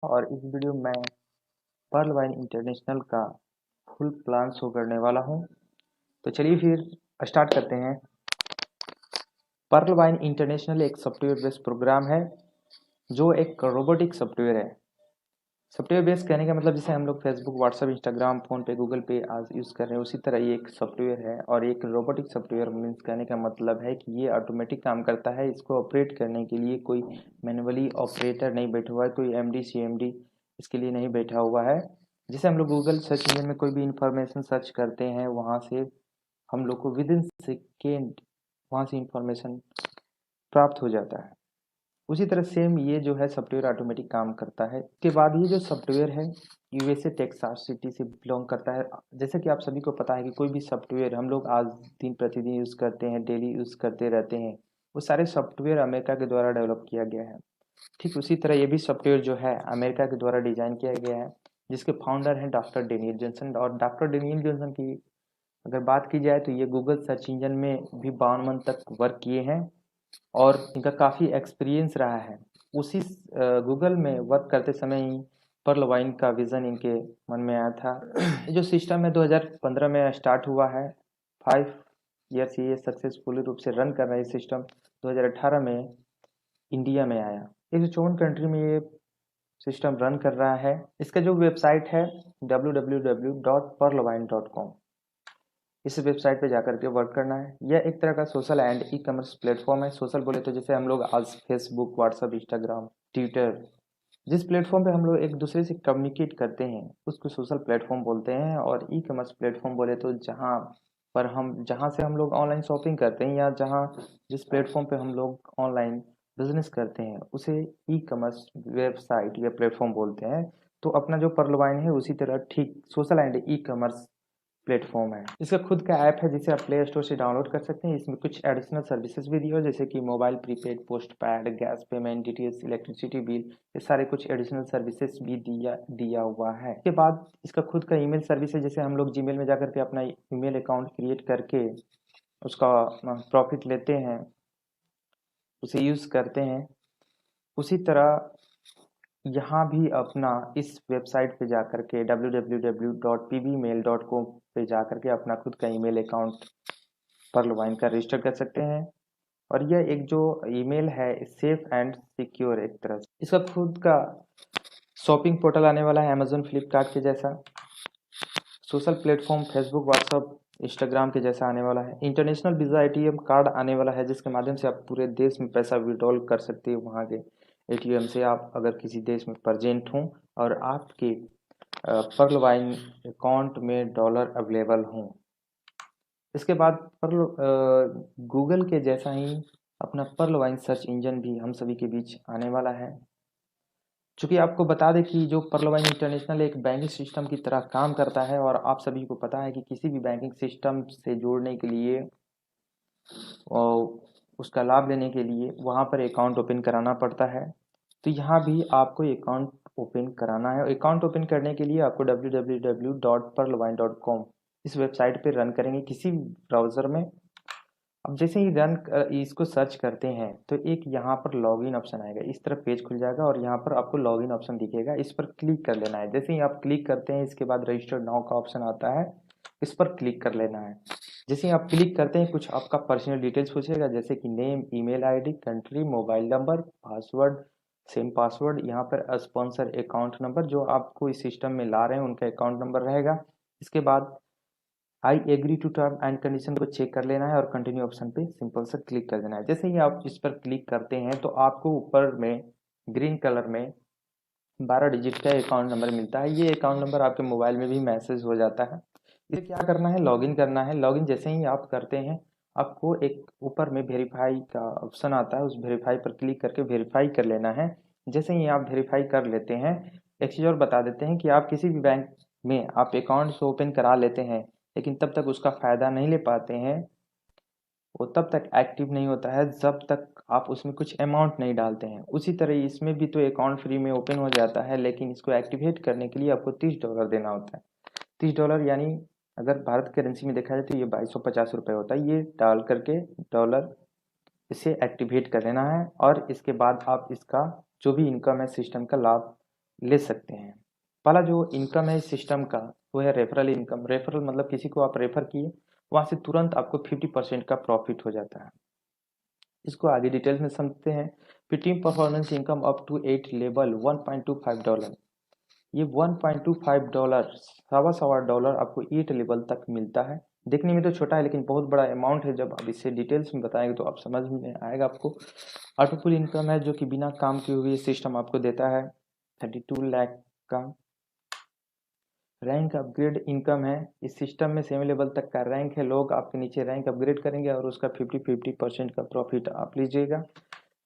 और इस वीडियो में पर्ल वाइन इंटरनेशनल का फुल प्लान शो करने वाला हूँ। तो चलिए फिर स्टार्ट करते हैं। पर्ल वाइन इंटरनेशनल एक सॉफ्टवेयर बेस्ड प्रोग्राम है जो एक रोबोटिक सॉफ्टवेयर है। सॉफ्टवेयर बेस्ड कहने का मतलब जैसे हम लोग फेसबुक, व्हाट्सएप, इंस्टाग्राम, फोन पे, गूगल पे आज यूज़ कर रहे हैं, उसी तरह ये एक सॉफ्टवेयर है। और एक रोबोटिक सॉफ्टवेयर मीन्स कहने का मतलब है कि ये ऑटोमेटिक काम करता है। इसको ऑपरेट करने के लिए कोई मैनुअली ऑपरेटर नहीं बैठा हुआ है, कोई एमडी सीएमडी इसके लिए नहीं बैठा हुआ है। जैसे हम लोग गूगल सर्च इंजन में कोई भी इंफॉर्मेशन सर्च करते हैं, वहाँ से हम लोग को विद इन सेकेंड वहाँ से इंफॉर्मेशन प्राप्त हो जाता है। उसी तरह सेम ये जो है सॉफ्टवेयर ऑटोमेटिक काम करता है। इसके बाद ये जो सॉफ्टवेयर है यूएसए टेक्सास सिटी से बिलोंग करता है। जैसे कि आप सभी को पता है कि कोई भी सॉफ्टवेयर हम लोग आज दिन प्रतिदिन यूज़ करते हैं, डेली यूज़ करते रहते हैं, वो सारे सॉफ्टवेयर अमेरिका के द्वारा डेवलप किया गया है। ठीक उसी तरह ये भी सॉफ्टवेयर जो है अमेरिका के द्वारा डिजाइन किया गया है, जिसके फाउंडर हैं डॉक्टर डेनियल जॉनसन। और डॉक्टर डेनियल जॉनसन की अगर बात की जाए तो ये गूगल सर्च इंजन में भी 52 मंथ तक वर्क किए हैं और इनका काफ़ी एक्सपीरियंस रहा है। उसी गूगल में वर्क करते समय ही पर्ल वाइन का विज़न इनके मन में आया था। ये जो सिस्टम है 2015 में स्टार्ट हुआ है। 5 ईयर से ये सक्सेसफुली रूप से रन कर रहा है। सिस्टम 2018 में इंडिया में आया। 154 कंट्री में ये सिस्टम रन कर रहा है। इसका जो वेबसाइट है www.perlwine.com, इस वेबसाइट पे जाकर के वर्क करना है। यह एक तरह का social and e commerce platform है। सोशल बोले तो जैसे हम लोग आज फेसबुक, व्हाट्सअप, इंस्टाग्राम, ट्विटर, जिस प्लेटफॉर्म पे हम लोग एक दूसरे से कम्युनिकेट करते हैं उसको सोशल प्लेटफॉर्म बोलते हैं। और ई कॉमर्स प्लेटफॉर्म बोले तो जहाँ से हम लोग ऑनलाइन शॉपिंग करते हैं या जिस प्लेटफॉर्म पे हम लोग ऑनलाइन बिजनेस करते हैं उसे ई कॉमर्स वेबसाइट या प्लेटफॉर्म बोलते हैं। तो अपना जो पर्ल वाइन है उसी तरह ठीक social and e commerce platform है। इसका खुद का ऐप है जिसे आप प्ले स्टोर से डाउनलोड कर सकते हैं। इसमें कुछ एडिशनल सर्विसेज भी दी हो, जैसे कि mobile prepaid, post pad, gas payment, DTH, electricity bill, ये सारे कुछ एडिशनल सर्विसेज भी दिया दिया हुआ है। इसके बाद इसका खुद का ईमेल सर्विस है। जैसे हम लोग जीमेल में जाकर के अपना ईमेल अकाउंट क्रिएट करके उसका प्रॉफिट लेते हैं, उसे यूज करते हैं, उसी तरह यहाँ भी अपना इस वेबसाइट पे जाकर के www.pbmail.com पे जाकर के अपना खुद का ईमेल अकाउंट पर्ल वाइन का रजिस्टर कर सकते हैं। और यह एक जो ईमेल है सेफ एंड सिक्योर एक तरह से। इसका खुद का शॉपिंग पोर्टल आने वाला है अमेजोन फ्लिपकार्ट के जैसा। Social platform Facebook, WhatsApp, Instagram के जैसा आने वाला है। इंटरनेशनल वीज़ा एटीएम कार्ड आने वाला है जिसके माध्यम से आप पूरे देश में पैसा विड्रॉल कर सकते हो। वहाँ के एटीएम से आप अगर किसी देश में प्रेजेंट हों और आपके पर्ल वाइन अकाउंट में डॉलर अवेलेबल हों। इसके बाद पर्ल गूगल के जैसा ही अपना पर्ल वाइन सर्च इंजन भी हम सभी के बीच आने वाला है। चूंकि आपको बता दें कि जो पर्ल वाइन इंटरनेशनल एक बैंकिंग सिस्टम की तरह काम करता है और आप सभी को पता है कि किसी भी बैंकिंग सिस्टम से जोड़ने के लिए और उसका लाभ लेने के लिए वहाँ पर अकाउंट ओपन कराना पड़ता है। तो यहाँ भी आपको अकाउंट ओपन कराना है। अकाउंट ओपन करने के लिए आपको www.perlwine.com इस वेबसाइट पे रन करेंगे किसी भी ब्राउज़र में। अब जैसे ही इसको सर्च करते हैं तो एक यहाँ पर लॉगिन ऑप्शन आएगा। इस तरह पेज खुल जाएगा और यहाँ पर आपको लॉगिन ऑप्शन दिखेगा। इस पर क्लिक कर लेना है। जैसे ही आप क्लिक करते हैं इसके बाद रजिस्टर नाउ का ऑप्शन आता है, इस पर क्लिक कर लेना है। जैसे ही आप क्लिक करते हैं कुछ आपका पर्सनल डिटेल्स पूछेगा, जैसे कि name, email ID, country, mobile number, password, same password, यहाँ पर स्पॉन्सर अकाउंट नंबर जो आपको इस सिस्टम में ला रहे हैं उनका अकाउंट नंबर रहेगा। इसके बाद I agree to term and condition को चेक कर लेना है और कंटिन्यू ऑप्शन पे सिंपल से क्लिक कर देना है। जैसे ही आप इस पर क्लिक करते हैं तो आपको ऊपर में ग्रीन कलर में 12 डिजिट का अकाउंट नंबर मिलता है। ये अकाउंट नंबर आपके मोबाइल में भी मैसेज हो जाता है। इसे क्या करना है, लॉगिन करना है। लॉगिन जैसे ही आप करते हैं आपको एक ऊपर में वेरीफाई का ऑप्शन आता है, उस वेरीफाई पर क्लिक करके वेरीफाई कर लेना है। जैसे ही आप वेरीफाई कर लेते हैं, एक चीज़ और बता देते हैं कि आप किसी भी बैंक में आप अकाउंट ओपन करा लेते हैं लेकिन तब तक उसका फ़ायदा नहीं ले पाते हैं, वो तब तक एक्टिव नहीं होता है जब तक आप उसमें कुछ अमाउंट नहीं डालते हैं। उसी तरह इसमें भी तो अकाउंट फ्री में ओपन हो जाता है लेकिन इसको एक्टिवेट करने के लिए आपको $30 देना होता है। $30 यानी अगर भारत करेंसी में देखा जाए तो ये 2250 होता है। ये डाल करके डॉलर इसे एक्टिवेट कर लेना है और इसके बाद आप इसका जो भी इनकम है सिस्टम का लाभ ले सकते हैं। पहला जो इनकम है इस सिस्टम का वो है रेफरल इनकम। रेफरल मतलब किसी को आप रेफर किए, वहाँ से तुरंत आपको 50% का प्रॉफिट हो जाता है। इसको आगे डिटेल्स में समझते हैं। फिर team performance income up to 8 level $1.25। ये $1.25 सवा सवा डॉलर आपको 8 लेवल तक मिलता है। देखने में तो छोटा है लेकिन बहुत बड़ा अमाउंट है। जब आप इससे डिटेल्स में बताएंगे तो आप समझ में आएगा आपको। ऑटोफुल इनकम है जो कि बिना काम किए हुए सिस्टम आपको देता है 32 लाख का। रैंक अपग्रेड इनकम है, इस सिस्टम में 7 लेवल तक का रैंक है। लोग आपके नीचे रैंक अपग्रेड करेंगे और उसका 50% का प्रॉफिट आप लीजिएगा।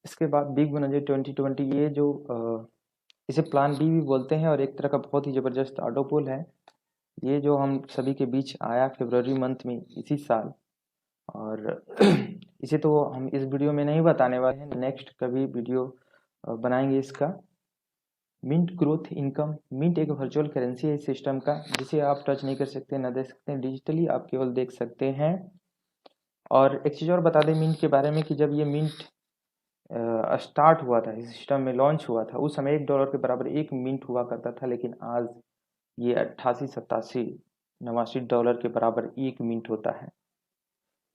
इसके बाद बिग बोनस 2020, ये जो इसे प्लान बी भी बोलते हैं और एक तरह का बहुत ही ज़बरदस्त ऑटोपुल है। ये जो हम सभी के बीच आया फरवरी मंथ में इसी साल, और इसे तो हम इस वीडियो में नहीं बताने वाले हैं, नेक्स्ट कभी वीडियो बनाएंगे इसका। मिंट ग्रोथ इनकम, मिंट एक वर्चुअल करेंसी है इस सिस्टम का, जिसे आप टच नहीं कर सकते, ना देख सकते हैं, डिजिटली आप केवल देख सकते हैं। और एक चीज़ और बता दें मिंट के बारे में कि जब ये मिंट स्टार्ट हुआ था, इस सिस्टम में लॉन्च हुआ था, उस समय $1 के बराबर एक मिंट हुआ करता था, लेकिन आज ये 88, 87, $89 के बराबर एक मिंट होता है।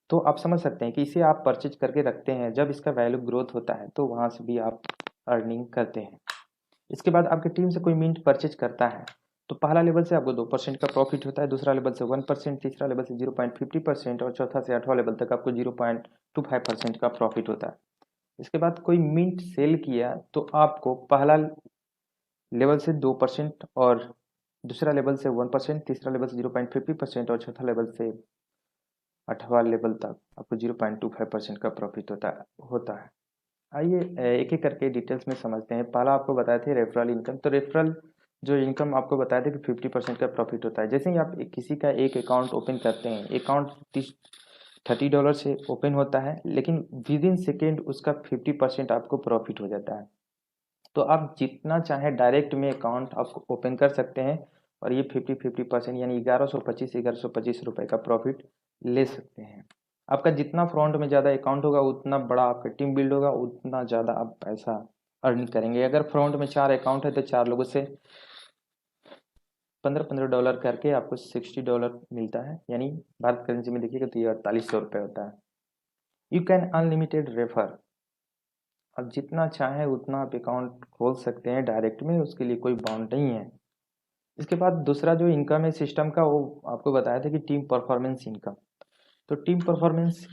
तो आप समझ सकते हैं कि इसे आप परचेज करके रखते हैं, जब इसका वैल्यू ग्रोथ होता है तो वहाँ से भी आप अर्निंग करते हैं। इसके बाद आपकी टीम से कोई मिंट परचेज करता है तो पहला लेवल से आपको 2% का प्रॉफिट होता है, दूसरा लेवल से 1%, तीसरा लेवल से 0.50% और चौथा से 8वां लेवल तक आपको 0.25% का प्रॉफिट होता है। इसके बाद कोई मिंट सेल किया तो आपको पहला लेवल से 2% और दूसरा लेवल से 1%, तीसरा लेवल से 0.50% और चौथा लेवल से 8वां लेवल तक आपको 0.25% का प्रॉफिट होता है। आइए एक एक करके डिटेल्स में समझते हैं। पहला आपको बताए थे रेफरल इनकम। तो रेफरल जो इनकम आपको बताया था कि 50% का प्रॉफिट होता है। जैसे ही आप किसी का एक अकाउंट ओपन करते हैं, अकाउंट $30 से ओपन होता है, लेकिन विद इन सेकेंड उसका 50% आपको प्रॉफिट हो जाता है। तो आप जितना चाहे डायरेक्ट में अकाउंट आप ओपन कर सकते हैं और ये 50% यानी 1125 रुपये का प्रॉफिट ले सकते हैं। आपका जितना फ्रंट में ज़्यादा अकाउंट होगा उतना बड़ा आपका टीम बिल्ड होगा, उतना ज़्यादा आप पैसा अर्न करेंगे। अगर फ्रंट में 4 अकाउंट है तो 4 लोगों से $15 करके आपको $60 मिलता है, यानी भारत करेंसी में देखिएगा तो ये 4800 रुपये होता है। यू कैन अनलिमिटेड रेफर, आप जितना चाहें उतना आप अकाउंट खोल सकते हैं डायरेक्ट में, उसके लिए कोई बाउंड नहीं है। इसके बाद दूसरा जो इनकम है सिस्टम का, वो आपको बताया था कि टीम परफॉर्मेंस इनकम। तो टीम परफॉर्मेंस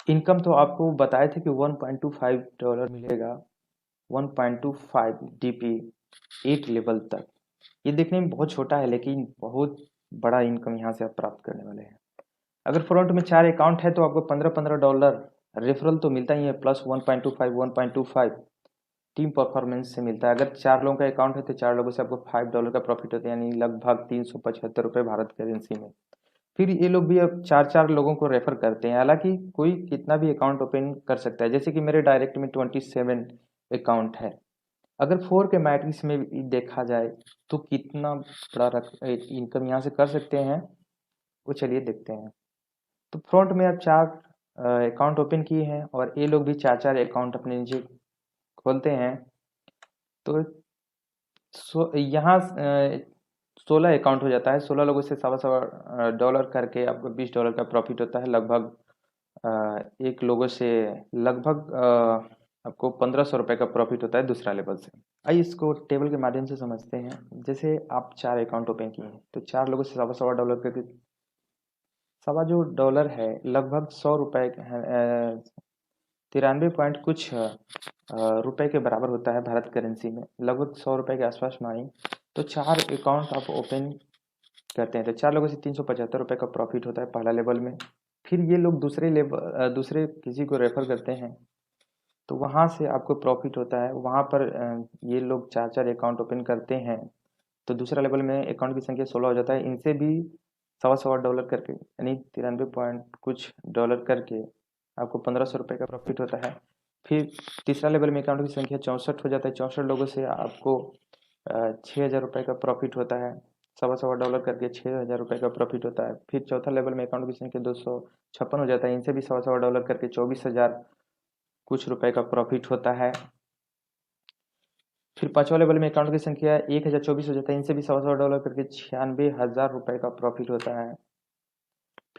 इनकम तो आपको बताए थे कि $1.25 मिलेगा, 1.25 DP 8 लेवल तक। ये देखने में बहुत छोटा है लेकिन बहुत बड़ा इनकम यहाँ से आप प्राप्त करने वाले हैं। अगर फ्रंट में 4 अकाउंट है तो आपको $15 रेफरल तो मिलता ही है, प्लस 1.25 टीम परफॉर्मेंस से मिलता है। अगर 4 लोगों का अकाउंट है तो 4 लोगों से आपको $5 का प्रॉफिट होता है, यानी लगभग 375 रुपये भारत करेंसी में। फिर ये लोग भी अब 4-4 लोगों को रेफर करते हैं। हालांकि कोई कितना भी अकाउंट ओपन कर सकता है, जैसे कि मेरे डायरेक्ट में 27 अकाउंट है। अगर 4 के मैट्रिक्स में भी देखा जाए तो कितना बड़ा इनकम यहाँ से कर सकते हैं, वो चलिए देखते हैं। तो फ्रंट में आप 4 अकाउंट ओपन किए हैं और ये लोग भी 4-4 अकाउंट अपने नीचे खोलते हैं। तो यहाँ 16 अकाउंट हो जाता है। 16 लोगों से सवा सवा डॉलर करके आपको $20 का प्रॉफिट होता है। लगभग एक लोगों से लगभग आपको 1500 रुपये का प्रॉफिट होता है दूसरा लेवल से। आइए इसको टेबल के माध्यम से समझते हैं। जैसे आप 4 अकाउंट ओपन किए हैं तो 4 लोगों से सवा सवा डॉलर करके, सवा जो डॉलर है लगभग 100 रुपये 93 पॉइंट कुछ रुपए के बराबर होता है भारत करेंसी में, लगभग 100 रुपये के आसपास मानी। तो 4 अकाउंट आप ओपन करते हैं तो 4 लोगों से 375 रुपये का प्रॉफिट होता है पहला लेवल में। फिर ये लोग दूसरे किसी को रेफर करते हैं तो वहाँ से आपको प्रॉफिट होता है। वहाँ पर ये लोग 4-4 अकाउंट ओपन करते हैं तो दूसरा लेवल में अकाउंट की संख्या 16 हो जाता है। इनसे भी सवा सवा डॉलर करके, यानी 93 पॉइंट कुछ डॉलर करके आपको 1500 रुपये का प्रॉफिट होता है। फिर तीसरा लेवल में अकाउंट की संख्या 64 हो जाता है। 64 लोगों से आपको 6000 रुपये का प्रॉफिट होता है। सवा सवा डॉलर करके 6000 रुपये का प्रॉफिट होता है। फिर चौथा लेवल में अकाउंट की संख्या 256 हो जाता है। इनसे भी सवा सवा डॉलर करके 24,000 कुछ रुपए का प्रॉफिट होता है। फिर पांचवा लेवल में अकाउंट की संख्या 1024 हो जाता है, इनसे भी $100 करके 96,000 रुपये का प्रॉफिट होता है।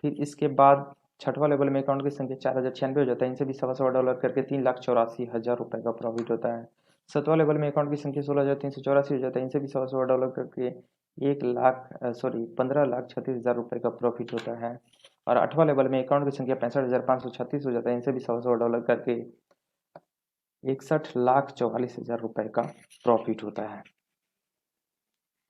फिर इसके बाद छठवां लेवल में अकाउंट की संख्या 4096 हो जाता है, इनसे भी $100 करके 3,84,000 रुपये का प्रॉफिट होता है। सातवां लेवल में अकाउंट की संख्या 16,384 हो जाता है, इनसे भी $100 करके 15,36,000 रुपये का प्रॉफिट होता है। और आठवां लेवल में अकाउंट की संख्या 65,536 हो जाता है, इनसे भी $100 करके 61,44,000 रुपये का प्रॉफिट होता है।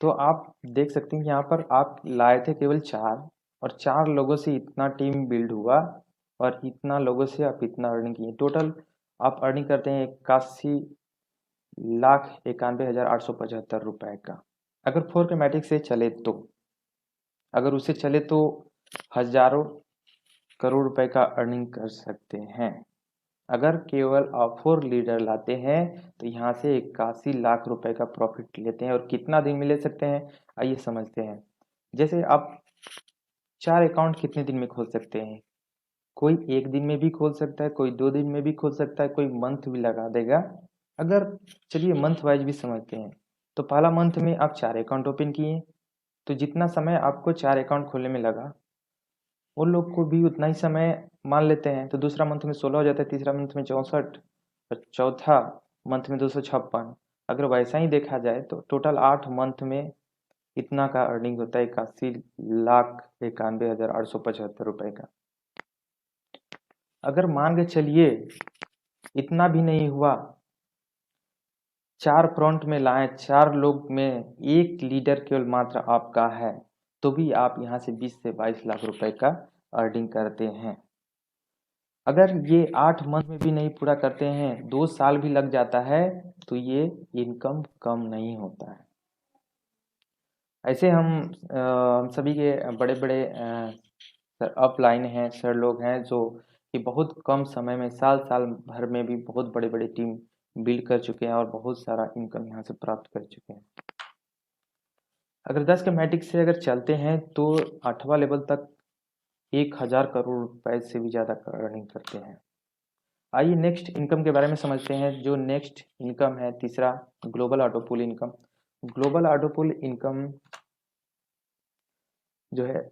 तो आप देख सकते हैं यहाँ पर आप लाए थे केवल 4 और 4 लोगों से इतना टीम बिल्ड हुआ और इतना लोगों से आप इतना अर्निंग किए। टोटल आप अर्निंग करते हैं 81,91,875 रुपए का। अगर 4 के मैट्रिक से चले तो, अगर उससे चले तो हजारों करोड़ रुपए का अर्निंग कर सकते हैं। अगर केवल आप 4 लीडर लाते हैं तो यहाँ से 81 लाख रुपए का प्रॉफिट लेते हैं। और कितना दिन में ले सकते हैं आइए समझते हैं। जैसे आप 4 अकाउंट कितने दिन में खोल सकते हैं? कोई 1 दिन में भी खोल सकता है, कोई 2 दिन में भी खोल सकता है, कोई मंथ भी लगा देगा। अगर चलिए मंथ वाइज भी समझते हैं तो पहला मंथ में आप 4 अकाउंट ओपन किए तो जितना समय आपको 4 अकाउंट खोलने में लगा उन लोग को भी उतना ही समय मान लेते हैं। तो दूसरा मंथ में 16 हो जाता है, तीसरा मंथ में 64 और चौथा मंथ में 256। अगर वैसा ही देखा जाए तो टोटल 8 मंथ में इतना का अर्निंग होता है 81,91,875 रुपए का। अगर मान के चलिए इतना भी नहीं हुआ, 4 फ्रंट में लाए, 4 लोग में 1 लीडर केवल मात्र आपका है तो भी आप यहाँ से 20 से 22 लाख रुपए का अर्निंग करते हैं। अगर ये 8 मंथ में भी नहीं पूरा करते हैं, 2 साल भी लग जाता है तो ये इनकम कम नहीं होता है। ऐसे हम सभी के बड़े बड़े अपलाइन हैं, सर लोग हैं जो कि बहुत कम समय में साल भर में भी बहुत बड़े बड़े टीम बिल्ड कर चुके हैं और बहुत सारा इनकम यहाँ से प्राप्त कर चुके हैं। अगर 10 के मैट्रिक से अगर चलते हैं तो 8वां लेवल तक 1,000 करोड़ रुपए से भी ज़्यादा अर्निंग करते हैं। आइए नेक्स्ट इनकम के बारे में समझते हैं। जो नेक्स्ट इनकम है तीसरा, global auto pool income. Global auto pool income जो है,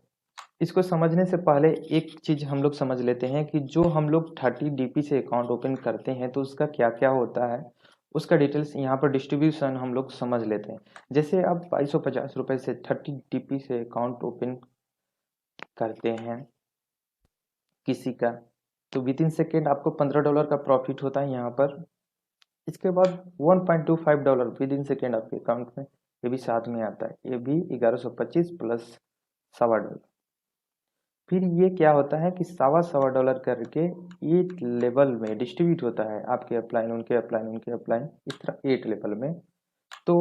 इसको समझने से पहले एक चीज हम लोग समझ लेते हैं कि जो हम लोग 30 डीपी से अकाउंट ओपन करते हैं तो उसका क्या क्या होता है, उसका डिटेल्स यहाँ पर डिस्ट्रीब्यूशन हम लोग समझ लेते हैं। जैसे आप 2250 रुपए से 30 डीपी से अकाउंट ओपन करते हैं किसी का, तो विद इन सेकेंड आपको $15 का प्रॉफिट होता है यहाँ पर। इसके बाद $1.25 विद इन सेकेंड आपके अकाउंट में, ये भी साथ में आता है, ये भी 1125 प्लस $1.25। फिर ये क्या होता है कि $1.25 करके 8 लेवल में डिस्ट्रीब्यूट होता है, आपके अपलाइन उनके अपलाइन उनके अपलाइन, इस तरह 8 लेवल में। तो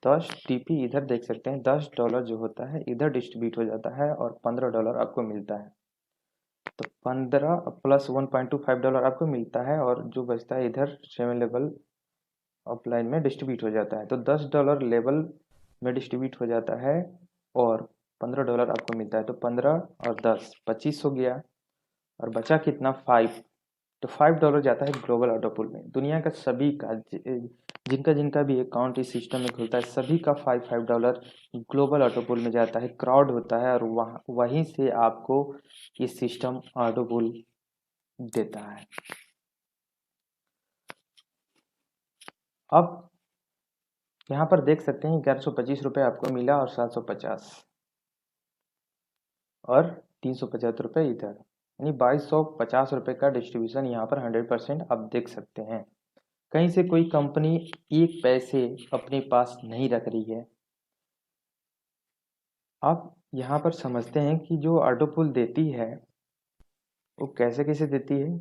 10 टीपी इधर देख सकते हैं, $10 जो होता है इधर डिस्ट्रीब्यूट हो जाता है और $15 आपको मिलता है। तो 15 प्लस $1.25 आपको मिलता है और जो बचता है इधर 7 लेवल अपलाइन में डिस्ट्रीब्यूट हो जाता है। तो $10 लेवल में डिस्ट्रीब्यूट हो जाता है और $15 आपको मिलता है। तो 15 और 10 25 हो गया और बचा कितना 5। तो $5 जाता है ग्लोबल ऑटो पूल में। दुनिया का सभी का जिनका जिनका भी अकाउंट इस सिस्टम में खुलता है सभी का $5 ग्लोबल ऑटो पूल में जाता है, क्राउड होता है और वहीं से आपको ये सिस्टम ऑटो पूल देता है। अब यहाँ पर देख सकते हैं 1125 रुपये आपको मिला और 750 और 375 रुपये इधर, यानी 2250 रुपये का डिस्ट्रीब्यूशन यहाँ पर 100% आप देख सकते हैं। कहीं से कोई कंपनी एक पैसे अपने पास नहीं रख रही है। आप यहाँ पर समझते हैं कि जो ऑटो पूल देती है वो कैसे कैसे देती है।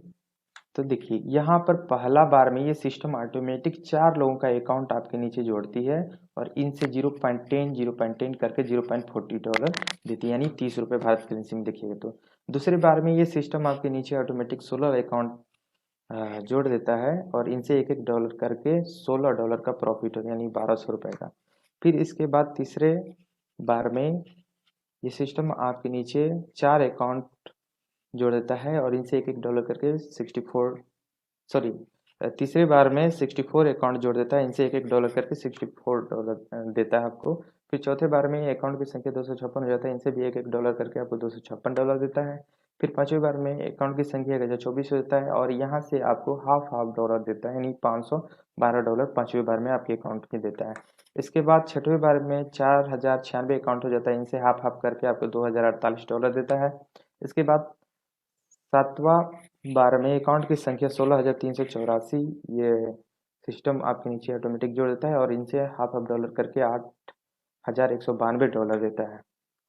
तो देखिए यहाँ पर पहला बार में ये सिस्टम ऑटोमेटिक 4 लोगों का अकाउंट आपके नीचे जोड़ती है और इनसे 0.10 करके $0.40 देती है, यानी 30 रुपये भारत करेंसी में देखिएगा। तो दूसरे बार में ये सिस्टम आपके नीचे ऑटोमेटिक 16 अकाउंट जोड़ देता है और इनसे $1 करके $16 का प्रॉफिट होता है, यानी 1200 रुपये का। फिर इसके बाद तीसरे बार में ये सिस्टम आपके नीचे 4 अकाउंट जोड़ देता है और इनसे $1 करके 64 सॉरी तीसरे बार में 64 अकाउंट जोड़ देता है, इनसे $1 करके $64 देता है आपको। फिर चौथे बार में अकाउंट की संख्या 256 हो जाता है, इनसे भी $1 करके आपको $256 देता है। फिर पांचवें बार में अकाउंट की संख्या 1024 हो जाता है और यहाँ से आपको हाफ डॉलर देता है, यानी $512 पांचवें बार में आपके अकाउंट में देता है। इसके बाद छठवें बार में 4096 अकाउंट हो जाता है, इनसे हाफ करके आपको $2048 देता है। इसके बाद सातवां बार में अकाउंट की संख्या 16,384, ये सिस्टम आपके नीचे ऑटोमेटिक जोड़ देता है और इनसे हाफ डॉलर करके $8,192 देता है।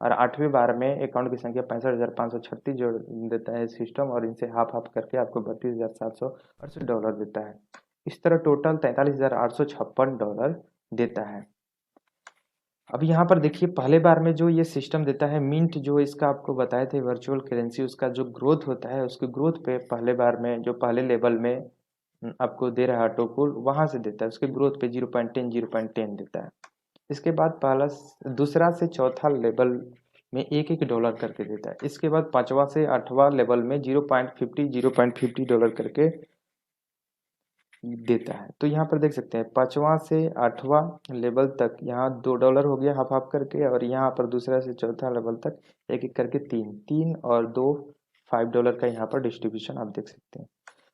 और आठवीं बार में अकाउंट की संख्या 65,536 जोड़ देता है सिस्टम और इनसे हाफ करके आपको $32,768 देता है। इस तरह टोटल $43,856 देता है। अब यहाँ पर देखिए पहले बार में जो ये सिस्टम देता है मिंट, जो इसका आपको बताए थे वर्चुअल करेंसी, उसका जो ग्रोथ होता है उसकी ग्रोथ पे पहले बार में जो पहले लेवल में आपको दे रहा है ऑटोपुल, वहां से देता है, उसके ग्रोथ पे 0.10 देता है। इसके बाद पहला दूसरा से चौथा लेवल में $1 करके देता है। इसके बाद पांचवा से आठवां लेवल में 0.50 करके देता है। तो यहाँ पर देख सकते हैं पांचवा से आठवां लेवल तक यहाँ $2 हो गया हाफ करके, और यहाँ पर दूसरा से चौथा लेवल तक एक करके तीन और दो $5 का यहाँ पर डिस्ट्रीब्यूशन आप देख सकते हैं।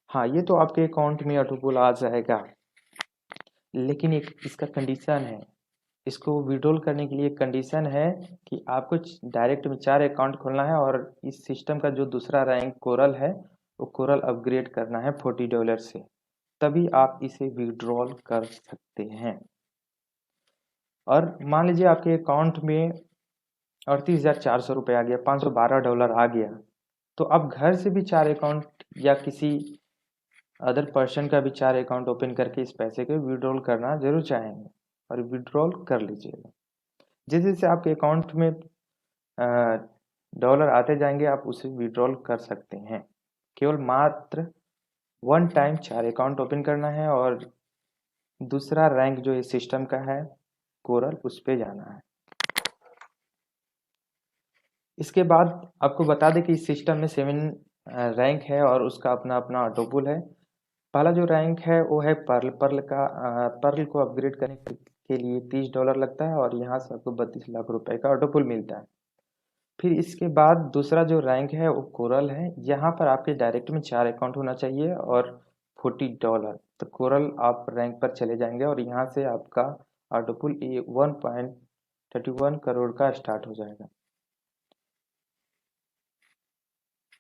हाँ, ये तो आपके अकाउंट में ऑटोपुल आ जाएगा, लेकिन एक इसका कंडीशन है। इसको विड्रॉल करने के लिए कंडीशन है कि आपको डायरेक्ट में 4 अकाउंट खोलना है और इस सिस्टम का जो दूसरा रैंक कोरल है वो कोरल अपग्रेड करना है $40 से, तभी आप इसे विड्रॉल कर सकते हैं। और मान लीजिए आपके अकाउंट में 38,400 रुपये आ गया, $512 आ गया, तो आप घर से भी 4 अकाउंट या किसी अदर पर्सन का भी 4 अकाउंट ओपन करके इस पैसे को विड्रॉल करना जरूर चाहेंगे और विड्रॉल कर लीजिएगा। जैसे जैसे आपके अकाउंट में डॉलर आते जाएंगे आप उसे विड्रॉल कर सकते हैं। केवल मात्र वन टाइम 4 अकाउंट ओपन करना है और दूसरा रैंक जो इस सिस्टम का है कोरल, उस पे जाना है। इसके बाद आपको बता दें कि इस सिस्टम में 7 रैंक है और उसका अपना अपना ऑटोपुल है। पहला जो रैंक है वो है पर्ल को अपग्रेड करने के लिए $30 लगता है और यहाँ से आपको 32 लाख रुपए का ऑटोपुल मिलता है। फिर इसके बाद दूसरा जो रैंक है वो कोरल है, यहाँ पर आपके डायरेक्ट में 4 अकाउंट होना चाहिए और $40। तो कोरल आप रैंक पर चले जाएंगे और यहाँ से आपका ऑटोपुल 1.31 करोड़ का स्टार्ट हो जाएगा।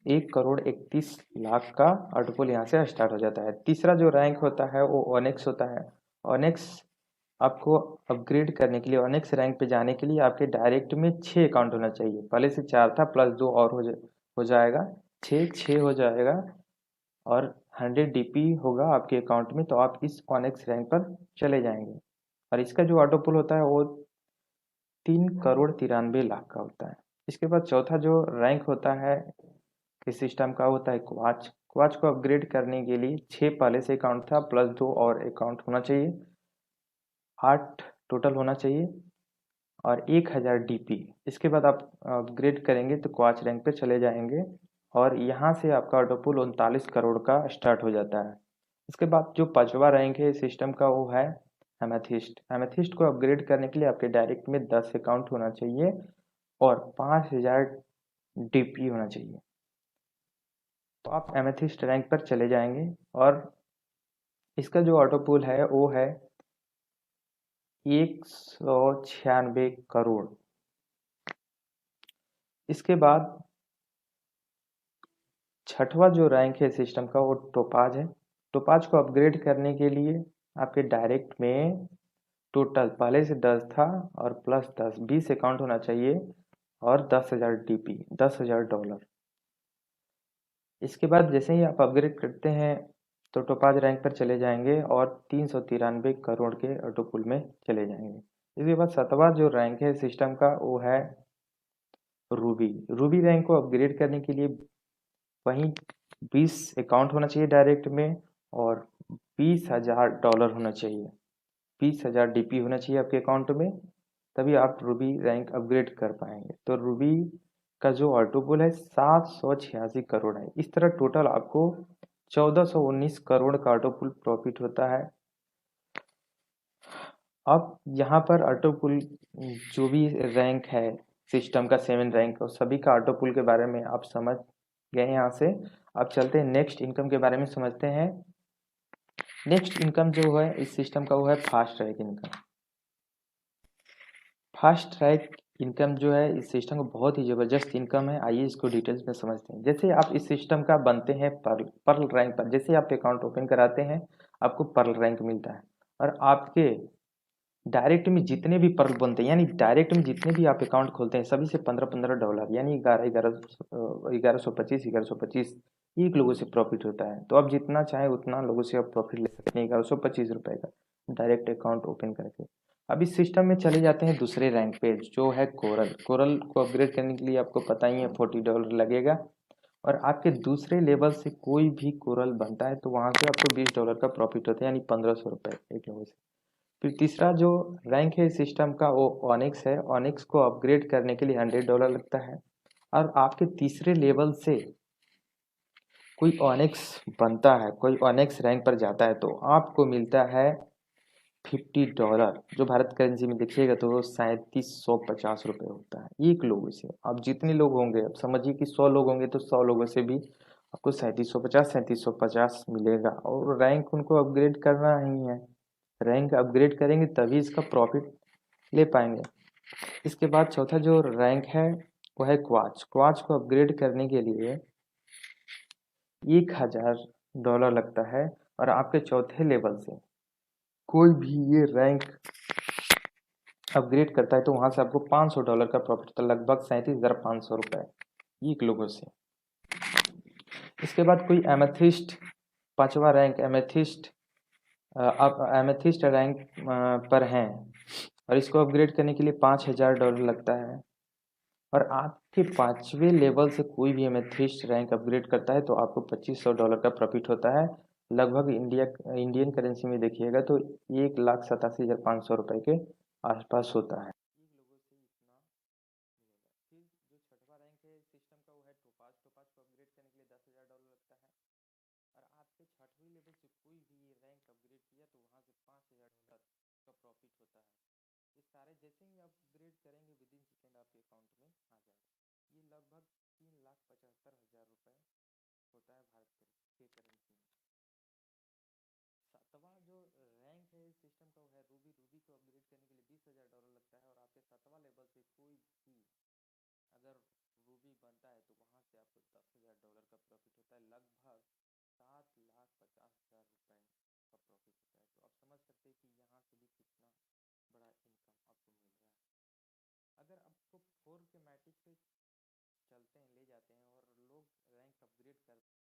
1,31,00,000 का ऑटोपुल यहाँ से स्टार्ट हो जाता है। तीसरा जो रैंक होता है वो ऑनेक्स होता है। ऑनेक्स आपको अपग्रेड करने के लिए, ऑनेक्स रैंक पे जाने के लिए आपके डायरेक्ट में 6 अकाउंट होना चाहिए। पहले से 4 था प्लस 2 और हो जाएगा 6 हो जाएगा और 100 डीपी होगा आपके अकाउंट में, तो आप इस ऑनेक्स रैंक पर चले जाएंगे। और इसका जो ऑटोपुल होता है वो 3,93,00,000 का होता है। इसके बाद चौथा जो रैंक होता है इस सिस्टम का होता है क्वाच। क्वाच को अपग्रेड करने के लिए 6 पहले से अकाउंट था प्लस 2 और अकाउंट होना चाहिए, 8 टोटल होना चाहिए और 1,000 डीपी। इसके बाद आप अपग्रेड करेंगे तो क्वाच रैंक पे चले जाएंगे और यहाँ से आपका ऑटोपुल 39 करोड़ का स्टार्ट हो जाता है। इसके बाद जो पांचवा रैंक है सिस्टम का वो है एमेथिस्ट। एमेथिस्ट को अपग्रेड करने के लिए आपके डायरेक्ट में 10 अकाउंट होना चाहिए और 5,000 डीपी होना चाहिए। तो आप एमेथिस्ट रैंक पर चले जाएंगे और इसका जो ऑटोपुल है वो है 196 करोड़। इसके बाद छठवा जो रैंक है सिस्टम का वो टोपाज है। टोपाज को अपग्रेड करने के लिए आपके डायरेक्ट में टोटल पहले से 10 था और प्लस 10 20 अकाउंट होना चाहिए और 10,000 डीपी $10,000। इसके बाद जैसे ही आप अपग्रेड करते हैं तो टोपाज रैंक पर चले जाएंगे और 393 करोड़ के ऑटोपुल में चले जाएंगे। इसके बाद सातवां जो रैंक है सिस्टम का वो है रूबी। रूबी रैंक को अपग्रेड करने के लिए वहीं 20 अकाउंट होना चाहिए डायरेक्ट में और $20,000 होना चाहिए, 20,000 डीपी होना चाहिए आपके अकाउंट में, तभी आप रूबी रैंक अपग्रेड कर पाएंगे। तो रूबी का जो ऑटोपुल है 786 करोड़ है। इस तरह टोटल आपको 1419 करोड़ का ऑटो पुल प्रॉफिट होता है। अब यहाँ पर ऑटो पुल जो भी रैंक है सिस्टम का 7 रैंक और सभी का ऑटो पुल के बारे में आप समझ गए यहाँ से। अब चलते हैं नेक्स्ट इनकम के बारे में समझते हैं। नेक्स्ट इनकम जो है इस सिस्टम का वो है fast track income. Fast track income जो है इस सिस्टम का बहुत ही ज़बरदस्त इनकम है। आइए इसको डिटेल्स में समझते हैं। जैसे आप इस सिस्टम का बनते हैं पर्ल रैंक पर, जैसे आप अकाउंट ओपन कराते हैं आपको पर्ल रैंक मिलता है और आपके डायरेक्ट में जितने भी पर्ल बनते हैं यानी डायरेक्ट में जितने भी आप अकाउंट खोलते हैं सभी से $15-15 यानी 1125 एक लोगों से प्रॉफिट होता है। तो आप जितना चाहे उतना लोगों से आप प्रॉफिट ले सकते हैं 1125 रुपये का डायरेक्ट अकाउंट ओपन करके। अब इस सिस्टम में चले जाते हैं दूसरे रैंक पे जो है कोरल। कोरल को अपग्रेड करने के लिए आपको पता ही है $40 लगेगा और आपके दूसरे लेवल से कोई भी कोरल बनता है तो वहाँ से आपको $20 का प्रॉफिट होता है यानी 1500 रुपये एक लोगों से। फिर तीसरा जो रैंक है सिस्टम का वो ऑनिक्स है। ऑनिक्स को अपग्रेड करने के लिए $100 लगता है और आपके तीसरे लेवल से कोई ऑनिक्स बनता है, कोई ऑनिक्स रैंक पर जाता है तो आपको मिलता है $50। जो भारत करेंसी में देखिएगा तो वो 3750 रुपये होता है एक लोगों से। अब जितने लोग होंगे अब समझिए कि 100 लोग होंगे तो 100 लोगों से भी आपको 3750 मिलेगा और रैंक उनको अपग्रेड करना ही है। रैंक अपग्रेड करेंगे तभी इसका प्रॉफिट ले पाएंगे। इसके बाद चौथा जो रैंक है वो है क्वाच। क्वाच को अपग्रेड करने के लिए $1000 लगता है और आपके चौथे लेवल से कोई भी ये रैंक अपग्रेड करता है तो वहाँ से आपको $500 का प्रॉफिट होता है, लगभग 37,500 रुपये एक लोगों से। इसके बाद कोई एमेथिस्ट 5वां रैंक एमेथिस्ट आप एमेथिस्ट रैंक पर हैं और इसको अपग्रेड करने के लिए $5000 लगता है और आपके 5वें लेवल से कोई भी एमेथिस्ट रैंक अपग्रेड करता है तो आपको $2500 का प्रॉफिट होता है। लगभग इंडियन करेंसी में देखिएगा तो 1,87,500 रुपये के आसपास होता है। फिर जो छठवां रैंक है सिस्टम का वो है टोपाज। टोपाज को अपग्रेड करने के लिए $10,000 लगता है और आपके 6वें लेवल से कोई भी ये रैंक अपग्रेड किया तो वहाँ से $5000 का प्रॉफिट होता है। ये सारे जैसे ही आप अपग्रेड करेंगे विद इन सेकेंड आपके अकाउंट में आ जाएगा। ये लगभग 3,75,000 रुपये होता है भारत के करेंसी में। 7वां जो रैंक है इस सिस्टम का वो है रूबी। रूबी को अपग्रेड करने के लिए $20,000 लगता है और आपके 7वां लेवल से कोई भी अगर रूबी बनता है तो वहाँ से आपको $10,000 का प्रॉफिट होता है, लगभग 7,50,000 रुपये का प्रॉफिट होता है। तो आप समझ सकते हैं कि यहाँ से भी कितना बड़ा इनकम आपको मिल रहा है। अगर आपको 4 के मैट्रिक पे चलते हैं ले जाते हैं और लोग रैंक अपग्रेड करते हैं